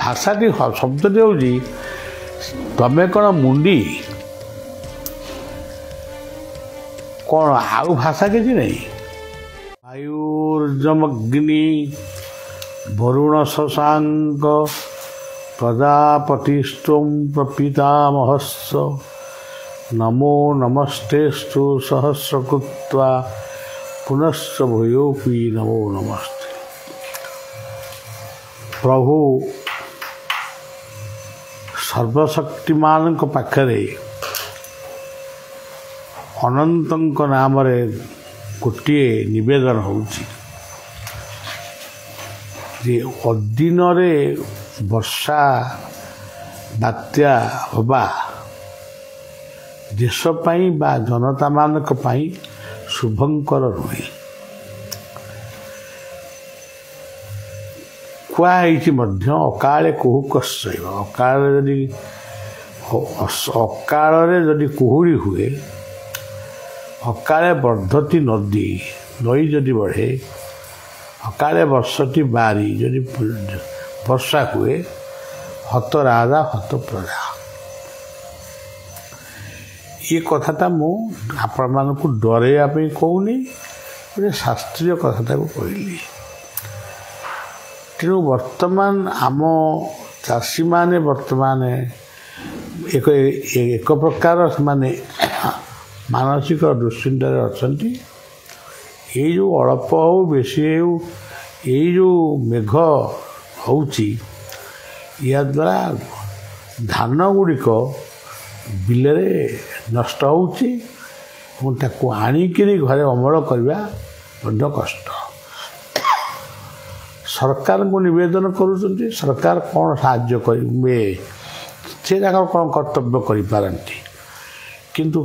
ଭାଷାଟି ଶବ୍ଦଟି ହେଉଛି ତମେ କ'ଣ ମୁଣ୍ଡି, କ'ଣ ଆଉ ଭାଷା କିଛି ନାହିଁ। ବାୟୁର୍ଜମଗ୍ନି ବରୁଣ ଶଶାଙ୍କ ପ୍ରଜାପତିସ୍ତ୍ୱଂ ପ୍ରପିତାମହସ୍ସ ନମୋ ନମସ୍ତେସ୍ତୁ ସହସ୍ରକୃତ୍ୱା ପୁନଶ୍ଚ ଭୂୟୋପି ନମୋ ନମସ୍ତେ। ପ୍ରଭୁ ସର୍ବଶକ୍ତିମାନଙ୍କ ପାଖରେ ଅନନ୍ତଙ୍କ ନାମରେ ଗୋଟିଏ ନିବେଦନ ହେଉଛି ଯେ ଅଦିନରେ ବର୍ଷା ବାତ୍ୟା ହେବା ଦେଶ ପାଇଁ ବା ଜନତାମାନଙ୍କ ପାଇଁ ଶୁଭଙ୍କର ନୁହେଁ। କୁହାହେଇଛି ମଧ୍ୟ ଅକାଳେ କୁହୁକ ଶୈବ, ଅକାଳରେ ଯଦି କୁହୁଡ଼ି ହୁଏ, ଅକାଳେ ବର୍ଦ୍ଧତି ନଦୀ, ନଈ ଯଦି ବଢ଼େ, ଅକାଳେ ବର୍ଷଟି ବାରି, ଯଦି ବର୍ଷା ହୁଏ, ହତ ରାଜା ହତ ପ୍ରଜା। ଏ କଥାଟା ମୁଁ ଆପଣମାନଙ୍କୁ ଡରାଇବା ପାଇଁ କହୁନି, ଗୋଟେ ଶାସ୍ତ୍ରୀୟ କଥାଟାକୁ କହିଲି। ତେଣୁ ବର୍ତ୍ତମାନ ଆମ ଚାଷୀମାନେ ବର୍ତ୍ତମାନ ଏକ ପ୍ରକାର ସେମାନେ ମାନସିକ ଦୁଶ୍ଚିନ୍ତାରେ ଅଛନ୍ତି। ଏଇ ଯେଉଁ ଅଳ୍ପ ହେଉ ବେଶୀ ହେଉ, ଏଇ ଯେଉଁ ମେଘ ହେଉଛି, ଏହାଦ୍ୱାରା ଧାନ ଗୁଡ଼ିକ ବିଲରେ ନଷ୍ଟ ହେଉଛି ଏବଂ ତାକୁ ଆଣିକିରି ଘରେ ଅମଳ କରିବା ମଧ୍ୟ କଷ୍ଟ। ସରକାରଙ୍କୁ ନିବେଦନ କରୁଛନ୍ତି, ସରକାର କ'ଣ ସାହାଯ୍ୟ କରିବେ, ସେ ତାଙ୍କର କ'ଣ କର୍ତ୍ତବ୍ୟ କରିପାରନ୍ତି। କିନ୍ତୁ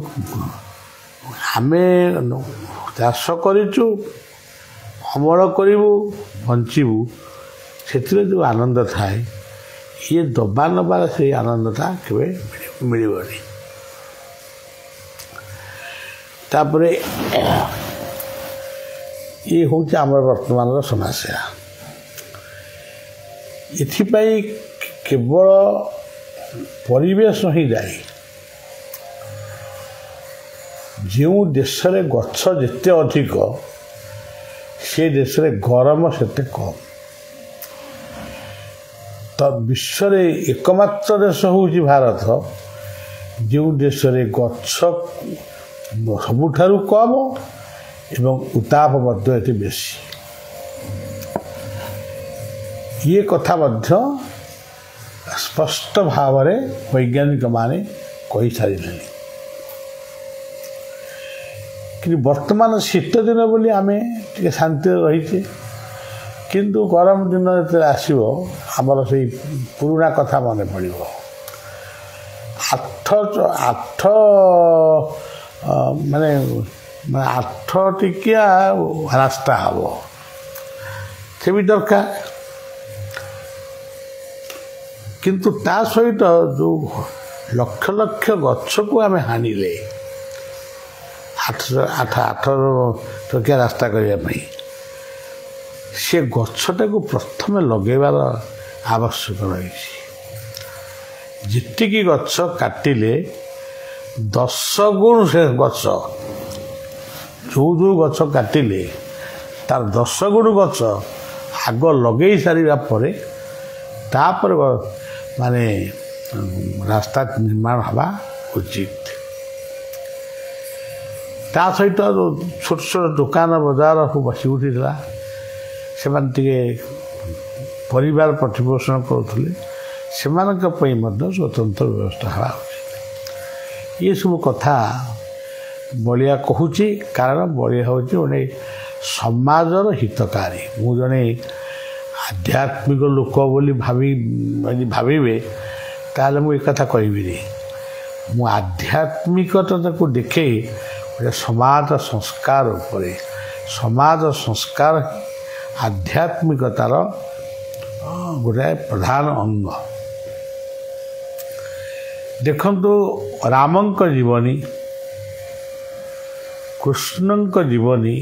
ଆମେ ଚାଷ କରିଛୁ, ଅମଳ କରିବୁ, ବଞ୍ଚିବୁ, ସେଥିରେ ଯେଉଁ ଆନନ୍ଦ ଥାଏ, ଇଏ ଦବା ନେବାର ସେଇ ଆନନ୍ଦଟା କେବେ ମିଳିବନି। ତାପରେ ଇଏ ହେଉଛି ଆମର ବର୍ତ୍ତମାନର ସମସ୍ୟା। ଏଥିପାଇଁ କେବଳ ପରିବେଶ ହିଁ ଦାୟୀ। ଯେଉଁ ଦେଶରେ ଗଛ ଯେତେ ଅଧିକ, ସେ ଦେଶରେ ଗରମ ସେତେ କମ୍। ତ ବିଶ୍ୱରେ ଏକମାତ୍ର ଦେଶ ହେଉଛି ଭାରତ, ଯେଉଁ ଦେଶରେ ଗଛ ସବୁଠାରୁ କମ୍ ଏବଂ ଉତ୍ତାପ ମଧ୍ୟ ଏତେ ବେଶୀ। ଇଏ କଥା ମଧ୍ୟ ସ୍ପଷ୍ଟ ଭାବରେ ବୈଜ୍ଞାନିକମାନେ କହିସାରିଲେଣି। କିନ୍ତୁ ବର୍ତ୍ତମାନ ଶୀତ ଦିନ ବୋଲି ଆମେ ଟିକେ ଶାନ୍ତିରେ ରହିଛେ, କିନ୍ତୁ ଗରମ ଦିନ ଯେତେବେଳେ ଆସିବ ଆମର ସେଇ ପୁରୁଣା କଥା ମନେ ପଡ଼ିବ। ଆଠ ଟିକିଆ ରାସ୍ତା ହେବ, ସେ ବି ଦରକାର। କିନ୍ତୁ ତା ସହିତ ଯେଉଁ ଲକ୍ଷ ଲକ୍ଷ ଗଛକୁ ଆମେ ହାଣିଲେ ଆଠ ଟକିଆ ରାସ୍ତା କରିବା ପାଇଁ, ସେ ଗଛଟାକୁ ପ୍ରଥମେ ଲଗାଇବାର ଆବଶ୍ୟକ ରହିଛି। ଯେତିକି ଗଛ କାଟିଲେ 10 ଗୁଣ ସେ ଗଛ, ଯେଉଁ ଗଛ କାଟିଲେ ତାର 10 ଗୁଣ ଗଛ ଆଗ ଲଗେଇ ସାରିବା ପରେ ତାପରେ ମାନେ ରାସ୍ତା ନିର୍ମାଣ ହେବା ଉଚିତ। ତା ସହିତ ଛୋଟ ଛୋଟ ଦୋକାନ ବଜାର ବସି ଉଠିଥିଲା, ସେମାନେ ଟିକେ ପରିବାର ପ୍ରତିପୋଷଣ କରୁଥିଲେ, ସେମାନଙ୍କ ପାଇଁ ମଧ୍ୟ ସ୍ୱତନ୍ତ୍ର ବ୍ୟବସ୍ଥା ହେବା ଉଚିତ। ଏସବୁ କଥା ବଳିଆ କହୁଛି, କାରଣ ବଳିଆ ହେଉଛି ଜଣେ ସମାଜର ହିତକାରୀ। ମୁଁ ଜଣେ ଆଧ୍ୟାତ୍ମିକ ଲୋକ ବୋଲି ଭାବିବେ ତାହେଲେ ମୁଁ ଏକଥା କହିବିନି। ମୁଁ ଆଧ୍ୟାତ୍ମିକତାକୁ ଦେଖେ ଗୋଟେ ସମାଜ ସଂସ୍କାର ଉପରେ। ସମାଜ ସଂସ୍କାର ଆଧ୍ୟାତ୍ମିକତାର ଗୋଟାଏ ପ୍ରଧାନ ଅଙ୍ଗ। ଦେଖନ୍ତୁ, ରାମଙ୍କ ଜୀବନୀ, କୃଷ୍ଣଙ୍କ ଜୀବନୀ,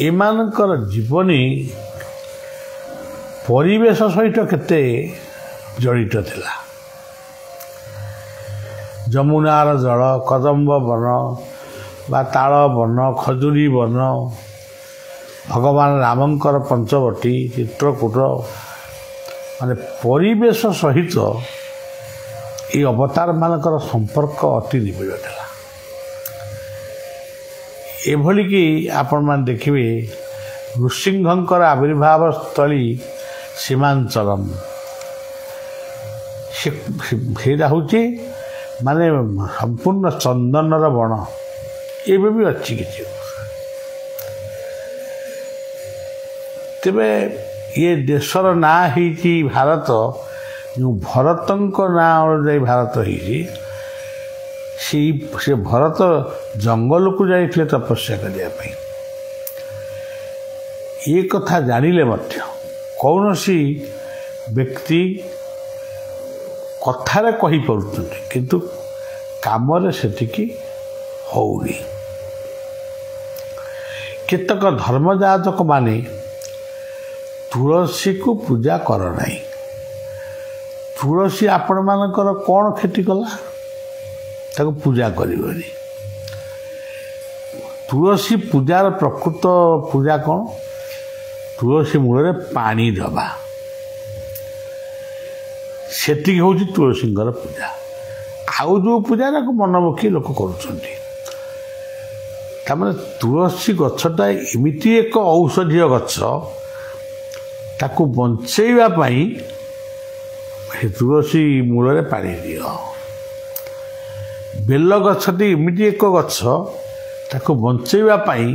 ଏମାନଙ୍କର ଜୀବନୀ ପରିବେଶ ସହିତ କେତେ ଜଡ଼ିତ ଥିଲା। ଯମୁନାର ଜଳ, କଦମ୍ବ ବନ ବା ତାଳ ବନ, ଖଜୁରୀ ବନ, ଭଗବାନ ରାମଙ୍କର ପଞ୍ଚବଟୀ, ଚିତ୍ରକୂଟ, ମାନେ ପରିବେଶ ସହିତ এই ଅବତାରମାନଙ୍କର ସମ୍ପର୍କ ଅତି ନିବିଡ଼ ଥିଲା। ଏଭଳିକି ଆପଣମାନେ ଦେଖିବେ ନୃସିଂହଙ୍କର ଆବିର୍ଭାବ ସ୍ଥଳୀ ସୀମାଞ୍ଚଳମ୍, ସେଇଟା ହେଉଛି ମାନେ ସମ୍ପୂର୍ଣ୍ଣ ଚନ୍ଦନର ବଣ। ଏବେ ବି ଅଛି କିଛି। ତେବେ ଏ ଦେଶର ନାଁ ହେଇଛି ଭାରତ। ଯେଉଁ ଭରତଙ୍କ ନାଁ ଅନୁଯାୟୀ ଭାରତ ହେଇଛି, ସେ ଭରତ ଜଙ୍ଗଲକୁ ଯାଇଥିଲେ ତପସ୍ୟା କରିବା ପାଇଁ। ଏ କଥା ଜାଣିଲେ ମଧ୍ୟ କୌଣସି ବ୍ୟକ୍ତି କଥାରେ କହିପାରୁଛନ୍ତି କିନ୍ତୁ କାମରେ ସେତିକି ହେଉନି। କେତେକ ଧର୍ମଯାଜକ ମାନେ ତୁଳସୀକୁ ପୂଜା କର ନାହିଁ। ତୁଳସୀ ଆପଣମାନଙ୍କର କ'ଣ କ୍ଷତି କଲା? ତାକୁ ପୂଜା କରିବନି। ତୁଳସୀ ପୂଜାର ପ୍ରକୃତ ପୂଜା କ'ଣ? ତୁଳସୀ ମୂଳରେ ପାଣି ଦେବା, ସେତିକି ହେଉଛି ତୁଳସୀଙ୍କର ପୂଜା। ଆଉ ଯେଉଁ ପୂଜା ତାକୁ ମନମୁଖୀ ଲୋକ କରୁଛନ୍ତି। ତାମାନେ ତୁଳସୀ ଗଛଟା ଏମିତି ଏକ ଔଷଧୀୟ ଗଛ, ତାକୁ ବଞ୍ଚେଇବା ପାଇଁ ତୁଳସୀ ମୂଳରେ ପାଣି ଦିଅ। ବେଲ ଗଛଟି ଏମିତି ଏକ ଗଛ, ତାକୁ ବଞ୍ଚେଇବା ପାଇଁ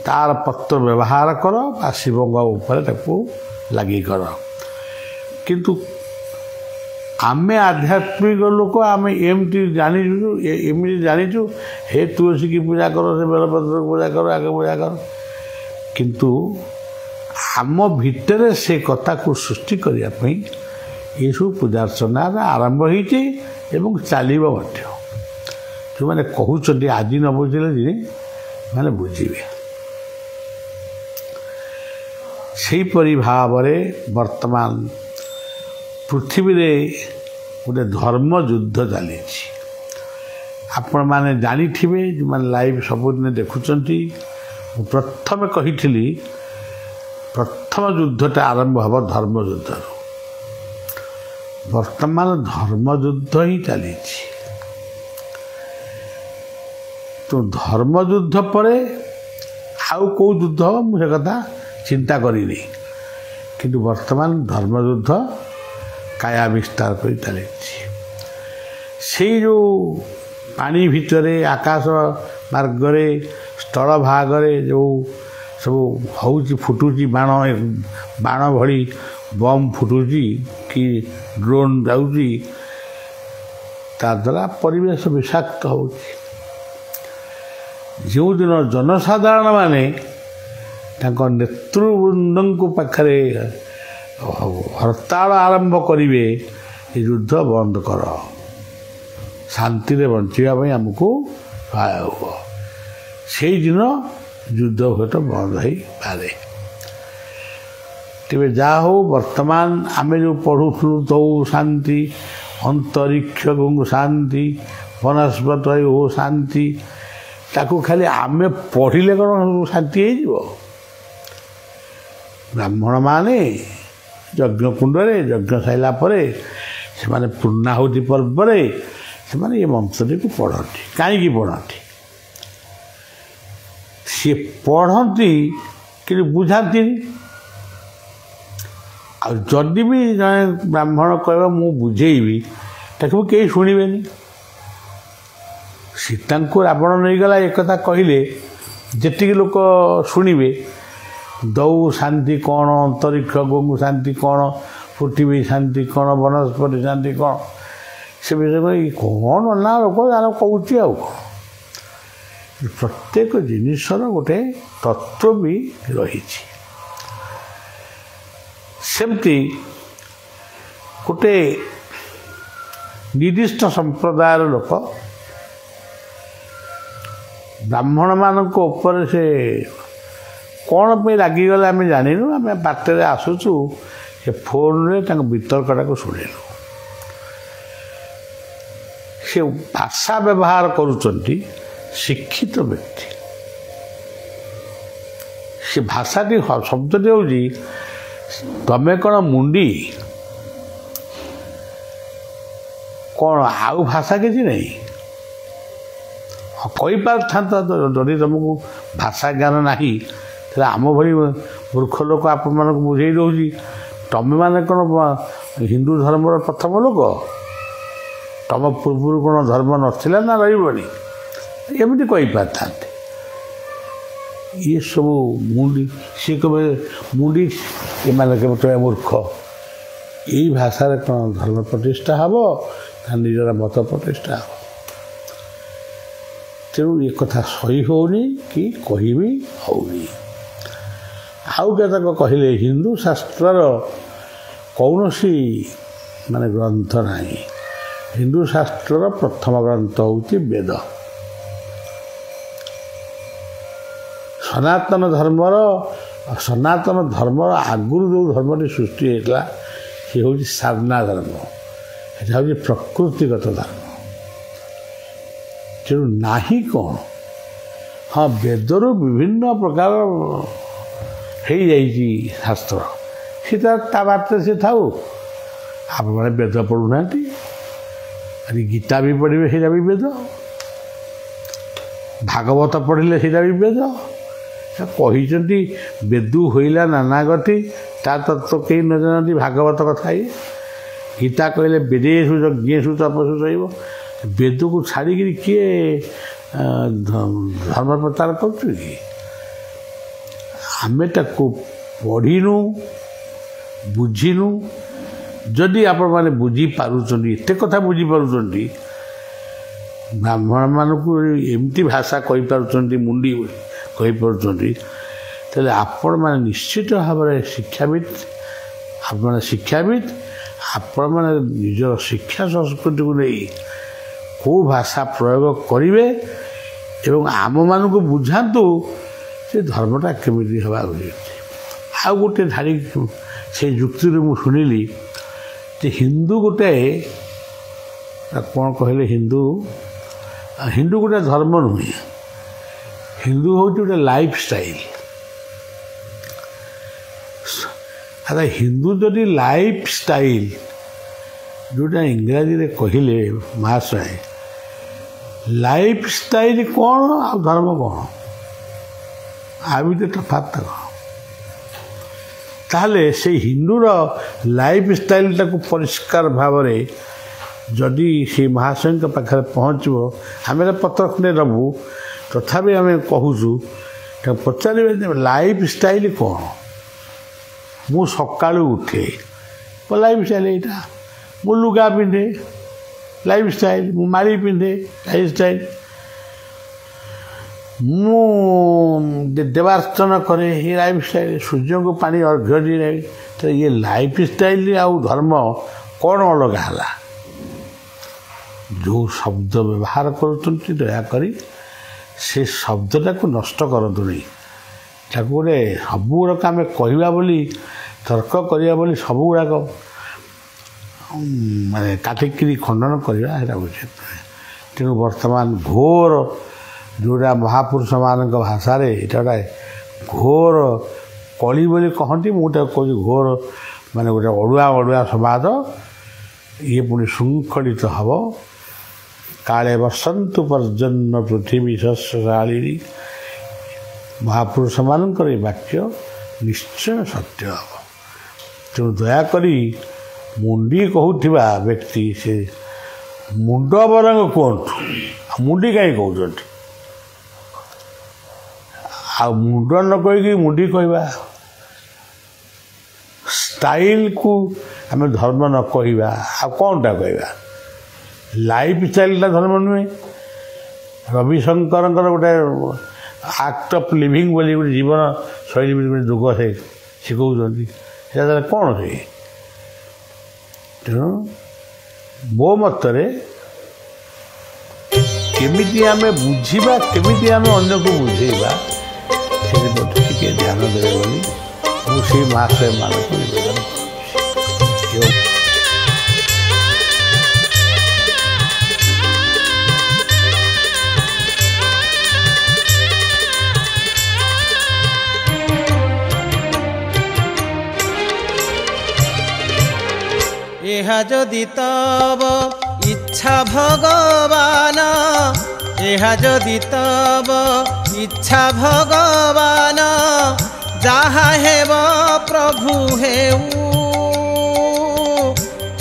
ତାର ପତ୍ର ବ୍ୟବହାର କର ବା ଶିବଙ୍କ ଉପରେ ତାକୁ ଲାଗି କର। କିନ୍ତୁ ଆମେ ଆଧ୍ୟାତ୍ମିକ ଲୋକ, ଆମେ ଏମିତି ଜାଣିଛୁ ହେ ତୁଳସୀକି ପୂଜା କର, ସେ ବେଲପତ୍ରକୁ ପୂଜା କର, ଆଗେ ପୂଜା କର। କିନ୍ତୁ ଆମ ଭିତରେ ସେ କଥାକୁ ସୃଷ୍ଟି କରିବା ପାଇଁ ଏସବୁ ପୂଜାର୍ଚ୍ଚନାର ଆରମ୍ଭ ହେଇଛି ଏବଂ ଚାଲିବ ମଧ୍ୟ। ଯେଉଁମାନେ କହୁଛନ୍ତି ଆଜି ନ ବୁଝିଲେ ଯେ ମାନେ ବୁଝିବେ। ସେହିପରି ଭାବରେ ବର୍ତ୍ତମାନ ପୃଥିବୀରେ ଗୋଟେ ଧର୍ମ ଯୁଦ୍ଧ ଚାଲିଛି। ଆପଣମାନେ ଜାଣିଥିବେ, ଯେଉଁମାନେ ଲାଇଭ୍ ସବୁଦିନ ଦେଖୁଛନ୍ତି, ମୁଁ ପ୍ରଥମେ କହିଥିଲି ପ୍ରଥମ ଯୁଦ୍ଧଟା ଆରମ୍ଭ ହେବ ଧର୍ମଯୁଦ୍ଧରୁ। ବର୍ତ୍ତମାନ ଧର୍ମଯୁଦ୍ଧ ହିଁ ଚାଲିଛି। ତ ଧର୍ମଯୁଦ୍ଧ ପରେ ଆଉ କେଉଁ ଯୁଦ୍ଧ ହେବ ମୁଁ ସେ କଥା ଚିନ୍ତା କରିନି। କିନ୍ତୁ ବର୍ତ୍ତମାନ ଧର୍ମଯୁଦ୍ଧ କାୟା ବିସ୍ତାର କରି ଚାଲିଛି। ସେଇ ଯେଉଁ ପାଣି ଭିତରେ, ଆକାଶ ମାର୍ଗରେ, ସ୍ଥଳ ଭାଗରେ ଯେଉଁ ସବୁ ହେଉଛି, ଫୁଟୁଛି ବାଣ ଭଳି ବମ୍ ଫୁଟୁଛି କି ଡ୍ରୋନ୍ ଯାଉଛି, ତାଦ୍ୱାରା ପରିବେଶ ବିଷାକ୍ତ ହେଉଛି। ଯେଉଁଦିନ ଜନସାଧାରଣମାନେ ତାଙ୍କ ନେତୃବୃନ୍ଦଙ୍କ ପାଖରେ ହରତାଳ ଆରମ୍ଭ କରିବେ, ଏ ଯୁଦ୍ଧ ବନ୍ଦ କର, ଶାନ୍ତିରେ ବଞ୍ଚିବା ପାଇଁ ଆମକୁ ସହାୟ ହେବ, ସେଇଦିନ ଯୁଦ୍ଧ ହୁଏତ ବନ୍ଦ ହେଇପାରେ। ତେବେ ଯାହା ହଉ, ବର୍ତ୍ତମାନ ଆମେ ଯେଉଁ ପଢ଼ୁଥିଲୁ ତଉ ଶାନ୍ତି, ଅନ୍ତରିକ୍ଷ ଗୁଙ୍ଗୁ ଶାନ୍ତି, ବନସ୍ପତି ଓ ଶାନ୍ତି, ତାକୁ ଖାଲି ଆମେ ପଢ଼ିଲେ କ'ଣ ଶାନ୍ତି ହେଇଯିବ? ବ୍ରାହ୍ମଣମାନେ ଯଜ୍ଞକୁଣ୍ଡରେ ଯଜ୍ଞ ସାରିଲା ପରେ ସେମାନେ ପୂର୍ଣ୍ଣାହୁତି ପର୍ବରେ ସେମାନେ ଏ ମନ୍ତ୍ରଟିକୁ ପଢ଼ନ୍ତି। କାହିଁକି ପଢ଼ନ୍ତି? ସିଏ ପଢ଼ନ୍ତି କିନ୍ତୁ ବୁଝାନ୍ତିନି। ଆଉ ଯଦି ବି ଜଣେ ବ୍ରାହ୍ମଣ କହିବ ମୁଁ ବୁଝେଇବି, ତାକୁ କେହି ଶୁଣିବେନି। ସୀତାଙ୍କୁ ରାବଣ ନେଇଗଲା ଏକଥା କହିଲେ ଯେତିକି ଲୋକ ଶୁଣିବେ, ଦଉ ଶାନ୍ତି କ'ଣ, ଅନ୍ତରିକ୍ଷ ଗଙ୍ଗୁ ଶାନ୍ତି କ'ଣ, ପୃଥିବୀ ଶାନ୍ତି କ'ଣ, ବନସ୍ପତି ଶାନ୍ତି କ'ଣ, ସେ ବିଷୟରେ କ'ଣ ନା ଲୋକ ଯାହାର କହୁଛି ଆଉ କ'ଣ। ପ୍ରତ୍ୟେକ ଜିନିଷର ଗୋଟେ ତତ୍ତ୍ୱ ବି ରହିଛି। ସେମିତି ଗୋଟେ ନିର୍ଦ୍ଦିଷ୍ଟ ସମ୍ପ୍ରଦାୟର ଲୋକ ବ୍ରାହ୍ମଣମାନଙ୍କ ଉପରେ ସେ କ'ଣ ପାଇଁ ରାଗିଗଲେ ଆମେ ଜାଣିନୁ। ଆମେ ବାଟରେ ଆସୁଛୁ ସେ ଫୋନ୍ରେ ତାଙ୍କ ବିତର୍କଟାକୁ ଶୁଣିଲୁ। ସେ ଭାଷା ବ୍ୟବହାର କରୁଛନ୍ତି ଶିକ୍ଷିତ ବ୍ୟକ୍ତି। ସେ ଭାଷାଟି ଶବ୍ଦଟି ହେଉଛି ତମେ କ'ଣ ମୁଣ୍ଡି, କ'ଣ ଆଉ ଭାଷା କିଛି ନାହିଁ? କହିପାରିଥାନ୍ତ ଯଦି ତୁମକୁ ଭାଷା ଜ୍ଞାନ ନାହିଁ, ତାହେଲେ ଆମ ଭଳି ମୂର୍ଖ ଲୋକ ଆପଣମାନଙ୍କୁ ବୁଝେଇ ଦେଉଛି ତମେମାନେ କ'ଣ ହିନ୍ଦୁ ଧର୍ମର ପ୍ରଥମ ଲୋକ? ତମ ପୂର୍ବରୁ କ'ଣ ଧର୍ମ ନଥିଲା ନା ରହିବନି? ଏମିତି କହିପାରିଥାନ୍ତେ। ଇଏ ସବୁ ମୁଣ୍ଡି, ସିଏ କେବେ ମୁଣ୍ଡି, ଏମାନେ କେବେ ତମେ ମୂର୍ଖ। ଏଇ ଭାଷାରେ କ'ଣ ଧର୍ମ ପ୍ରତିଷ୍ଠା ହେବ ନା ନିଜର ମତ ପ୍ରତିଷ୍ଠା ହେବ? ତେଣୁ ଏ କଥା ସହି ହେଉନି କି କହିବି ହେଉନି। ଆଉ କେତେକ କହିଲେ ହିନ୍ଦୁ ଶାସ୍ତ୍ରର କୌଣସି ଗ୍ରନ୍ଥ ନାହିଁ। ହିନ୍ଦୁ ଶାସ୍ତ୍ରର ପ୍ରଥମ ଗ୍ରନ୍ଥ ହେଉଛି ବେଦ। ସନାତନ ଧର୍ମର ଆଗରୁ ଯେଉଁ ଧର୍ମଟି ସୃଷ୍ଟି ହେଇଥିଲା ସେ ହେଉଛି ସାରନା ଧର୍ମ। ଏଟା ହେଉଛି ପ୍ରକୃତିଗତ ଧର୍ମ। ତେଣୁ ନାହିଁ କ'ଣ? ହଁ, ବେଦରୁ ବିଭିନ୍ନ ପ୍ରକାର ହେଇଯାଇଛି ଶାସ୍ତ୍ର, ସେ ତା ବାର୍ତ୍ତାରେ ସେ ଥାଉ। ଆପଣମାନେ ବେଦ ପଢ଼ୁନାହାନ୍ତି, ଆଜି ଗୀତା ବି ପଢ଼ିବେ, ସେଇଟା ବି ବେଦ। ଭାଗବତ ପଢ଼ିଲେ ସେଇଟା ବି ବେଦ। କହିଛନ୍ତି ବେଦୁ ହୋଇଲା ନାନା ଗତି, ତା ତତ୍ତ୍ୱ କେହି ନ ଜାଣନ୍ତି ଭାଗବତ କଥା। ଇଏ ଗୀତା କହିଲେ ବେଦେଷୁ ଯଜ୍ଞେଷୁ ତପସ୍ସୁ ରହିବ। ବେଦକୁ ଛାଡ଼ିକିରି କିଏ ଧର୍ମ ପ୍ରଚାର କରୁଛୁ କି? ଆମେ ତାକୁ ପଢ଼ିନୁ, ବୁଝିନୁ। ଯଦି ଆପଣମାନେ ବୁଝିପାରୁଛନ୍ତି, ଏତେ କଥା ବୁଝିପାରୁଛନ୍ତି, ବ୍ରାହ୍ମଣମାନଙ୍କୁ ଏମିତି ଭାଷା କହିପାରୁଛନ୍ତି, ମୁଣ୍ଡି କହିପାରୁଛନ୍ତି, ତାହେଲେ ଆପଣମାନେ ନିଶ୍ଚିତ ଭାବରେ ଶିକ୍ଷାବିତ୍। ଆପଣମାନେ ନିଜର ଶିକ୍ଷା ସଂସ୍କୃତିକୁ ନେଇ କେଉଁ ଭାଷା ପ୍ରୟୋଗ କରିବେ ଏବଂ ଆମମାନଙ୍କୁ ବୁଝାନ୍ତୁ ସେ ଧର୍ମଟା କେମିତି ହେବା ଉଚିତ। ଆଉ ଗୋଟେ ଧାଡ଼ି ସେଇ ଯୁକ୍ତିରୁ ମୁଁ ଶୁଣିଲି ଯେ ହିନ୍ଦୁ ଗୋଟେ କ'ଣ କହିଲେ, ହିନ୍ଦୁ ଗୋଟେ ଧର୍ମ ନୁହେଁ, ହିନ୍ଦୁ ହେଉଛି ଗୋଟେ ଲାଇଫ୍ ଷ୍ଟାଇଲ୍। ଆଚ୍ଛା, ହିନ୍ଦୁ ଯଦି ଲାଇଫ୍ ଷ୍ଟାଇଲ୍, ଯେଉଁଟା ଇଂରାଜୀରେ କହିଲେ ମହାଶୟ, ଲାଇଫ୍ ଷ୍ଟାଇଲ୍ କ'ଣ ଆଉ ଧର୍ମ କ'ଣ? ଆ ଭିତରେ ତଫାତ୍ କ'ଣ? ତାହେଲେ ସେଇ ହିନ୍ଦୁର ଲାଇଫ୍ ଷ୍ଟାଇଲ୍ଟାକୁ ପରିଷ୍କାର ଭାବରେ ଯଦି ସେ ମହାଶୟଙ୍କ ପାଖରେ ପହଞ୍ଚିବ, ଆମେ ପତ୍ର ଖଣ୍ଡେ ଦେବୁ, ତଥାପି ଆମେ କହୁଛୁ ତାକୁ ପଚାରିବେ ଯେ ଲାଇଫ୍ ଷ୍ଟାଇଲ୍ କ'ଣ? ମୁଁ ସକାଳୁ ଉଠେ, ମୋ ଲାଇଫ୍ ଷ୍ଟାଇଲ୍ ଏଇଟା। ମୁଁ ଲୁଗା ପିନ୍ଧେ, ଲାଇଫ୍ ଷ୍ଟାଇଲ୍। ମୁଁ ମାଳି ପିନ୍ଧେ, ଲାଇଫ୍ ଷ୍ଟାଇଲ୍। ମୁଁ ଦେବାର୍ଚ୍ଚନ କରେ, ଇଏ ଲାଇଫ୍ ଷ୍ଟାଇଲ୍। ସୂର୍ଯ୍ୟଙ୍କୁ ପାଣି ଅର୍ଘ୍ୟ ଦିଏ, ତ ଇଏ ଲାଇଫ୍ ଷ୍ଟାଇଲ୍ ଆଉ ଧର୍ମ କ'ଣ ଅଲଗା ହେଲା? ଯେଉଁ ଶବ୍ଦ ବ୍ୟବହାର କରୁଛନ୍ତି ଦୟାକରି ସେ ଶବ୍ଦଟାକୁ ନଷ୍ଟ କରନ୍ତୁନି। ତାକୁ ଗୋଟେ ସବୁଗୁଡ଼ାକ ଆମେ କହିବା ବୋଲି, ତର୍କ କରିବା ବୋଲି ସବୁଗୁଡ଼ାକ କାଟିକିରି ଖଣ୍ଡନ କରିବା, ସେଇଟା ଉଚିତ ନୁହେଁ। ତେଣୁ ବର୍ତ୍ତମାନ ଘୋର ଯେଉଁଟା ମହାପୁରୁଷମାନଙ୍କ ଭାଷାରେ ଏଇଟା ଗୋଟେ ଘୋର କଳି ବୋଲି କହନ୍ତି, ମୁଁ ତାକୁ କହୁଛି ଘୋର ଗୋଟେ ଅଡ଼ୁଆ ସମାଜ। ଇଏ ପୁଣି ଶୃଙ୍ଖଳିତ ହେବ। କାଳେ ବସନ୍ତୁ ପର୍ଯ୍ୟନ୍ନ ପୃଥିବୀ ଶସ୍ୟଶାଳିନୀ। ମହାପୁରୁଷମାନଙ୍କର ଏ ବାକ୍ୟ ନିଶ୍ଚୟ ସତ୍ୟ ହେବ। ତେଣୁ ଦୟାକରି ମୁଣ୍ଡି କହୁଥିବା ବ୍ୟକ୍ତି ସେ ମୁଣ୍ଡ ବରଂ କୁହନ୍ତୁ, ମୁଣ୍ଡି କାହିଁ କହୁଛନ୍ତି? ଆଉ ମୁଣ୍ଡ ନ କହିକି ମୁଣ୍ଡି କହିବା, ଷ୍ଟାଇଲ୍କୁ ଆମେ ଧର୍ମ ନ କହିବା, ଆଉ କ'ଣ କହିବା? ଲାଇଫ୍ ଷ୍ଟାଇଲ୍ଟା ଧର୍ମ ନୁହେଁ। ରବିଶଙ୍କରଙ୍କର ଗୋଟେ ଆକ୍ଟ ଅଫ୍ ଲିଭିଂ ବୋଲି ଗୋଟେ ଜୀବନ ଶୈଳୀ ବୋଲି ଗୋଟେ ଯୋଗ ସେ ଶିଖଉଛନ୍ତି, ସେଟା ତାହେଲେ କ'ଣ ସେ? ତେଣୁ ମୋ ମତରେ କେମିତି ଆମେ ବୁଝିବା, କେମିତି ଆମେ ଅନ୍ୟକୁ ବୁଝେଇବା, ସେଥିପ୍ରତି ଟିକେ ଧ୍ୟାନ ଦେବେ ବୋଲି ମୁଁ ସେଇ ମହାଶୟମାନଙ୍କୁ ନିବେଦନ କରୁଛି। ଏହା ଯଦି ତବ ଇଚ୍ଛା ଭଗବାନ, ଏହା ଯଦି ତବ ଇଚ୍ଛା ଭଗବାନ, ଯାହା ହେବ ପ୍ରଭୁ ହେଉ।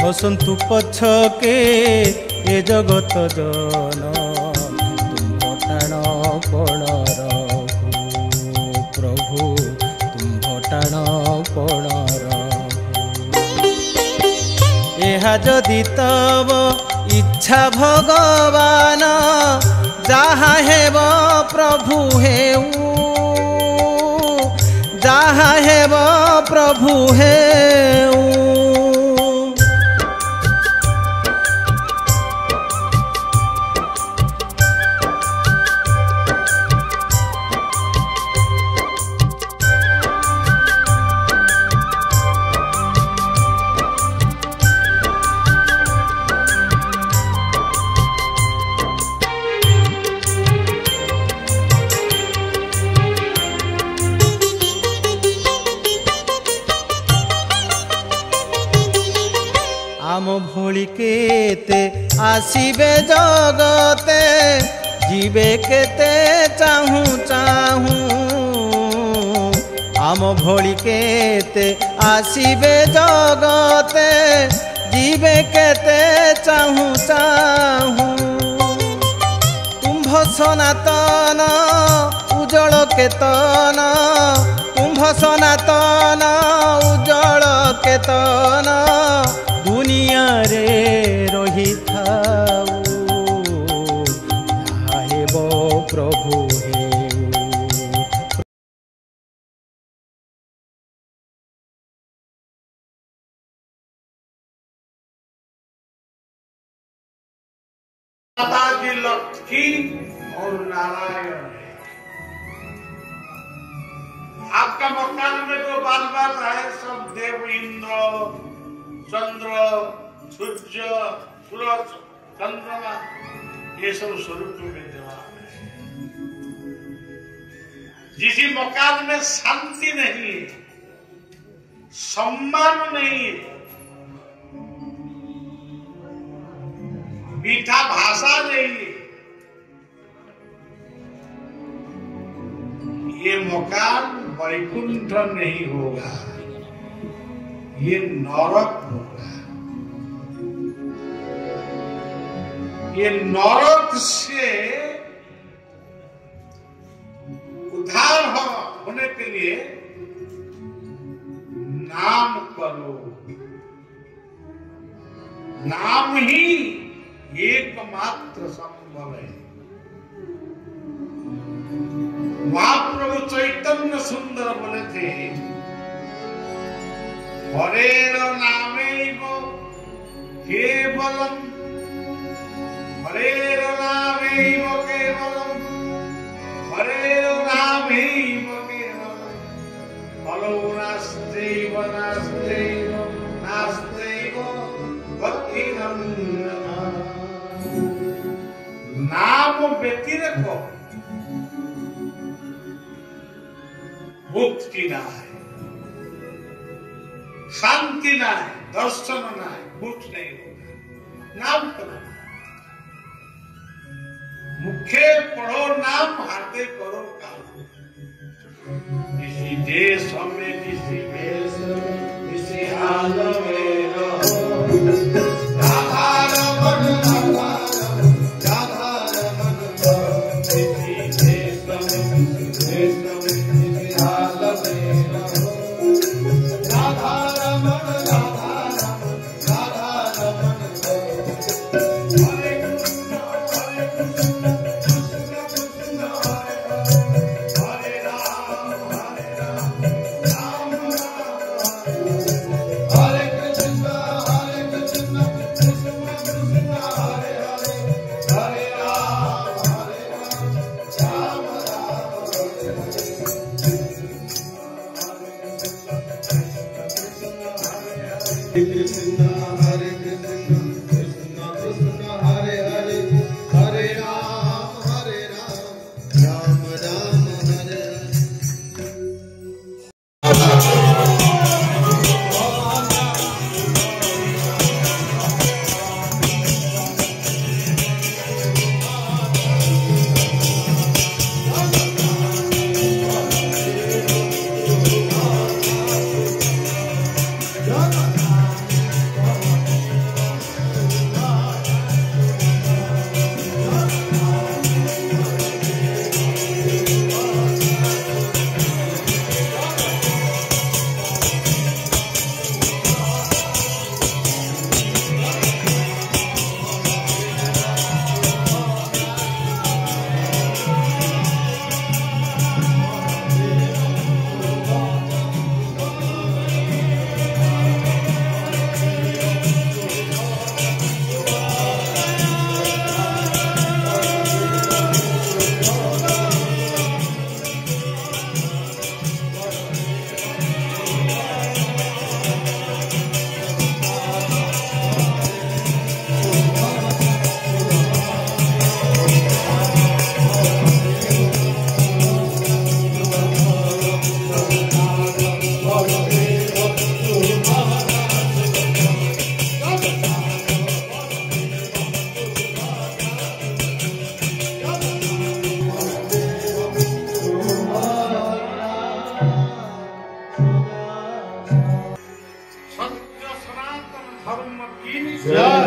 ହସନ୍ତୁ ପଛକେ ଏ ଜଗତ ଜନ, ତୁମ୍ଭ ଟାଣ ପଣ ରହୁ ପ୍ରଭୁ, ତୁମ୍ଭ ଟାଣ ପଣ ରହୁ। ଏହା ଯଦି ତବ ଇଚ୍ଛା ଭଗବାନ, ଯାହା ହେବ ପ୍ରଭୁ ହେଉ, ଯାହା ହେବ ପ୍ରଭୁ ହେଉ। आम भोली केते आसीबे जगते, जीवे केते चाहूँ चाहूँ। आम भोली केते आसीबे जगते, जीवे केते चाहूँ चाहूँ। तुम्भ सनातन उज्जवल केतन, तुम्भ सनातन उज्जवल केतन, दुनिया रे रही थाऊ, ଯାହା ହେବ ପ୍ରଭୁ ହେଉ। माता जी लक्ष्मी और नारायण है। आपका मकान में जो बाल बाल है सब देव, इंद्र, चंद्र, सूर्य, सूरज, चंद्रमा, ये सब स्वरूप विद्यमान है। जिस मकान में शांति नहीं है, सम्मान नहीं है, मीठा भाषा नहीं है, ये मकान वैकुंठ नहीं होगा, ये नरक होगा। ये नरक से उद्धार होने के लिए नाम करो। नाम ही एकमात्र संभव है। महाप्रभु चैतन्य सुंदर बोले थे, हरेर नामैव केवलम, हरेर नामैव केवलम, हरेर नामैव केवलम, फलो नास्त्यैव नास्त्यैव नास्त्यैव भक्तिरन्यथा। नाम व्यतिरेक मुक्ति ना है, शांति ना है, दर्शन ना है, कुछ नहीं होगा। नाम करो, मुखे पढ़ो नाम, हाथे करो काम। इसी देश में, इसी वेश में, इसी हाल में रहो। राधा रमन, राधा रमन, राधा रमन, इसी देश में, देश में, इसी हाल में रहो। राधा रमन, राधा रमन, राधा रमन, हरे कृष्ण, हरे कृष्ण, कृष्ण कृष्ण, हरे हरे, हरे राम, राम राम, जय।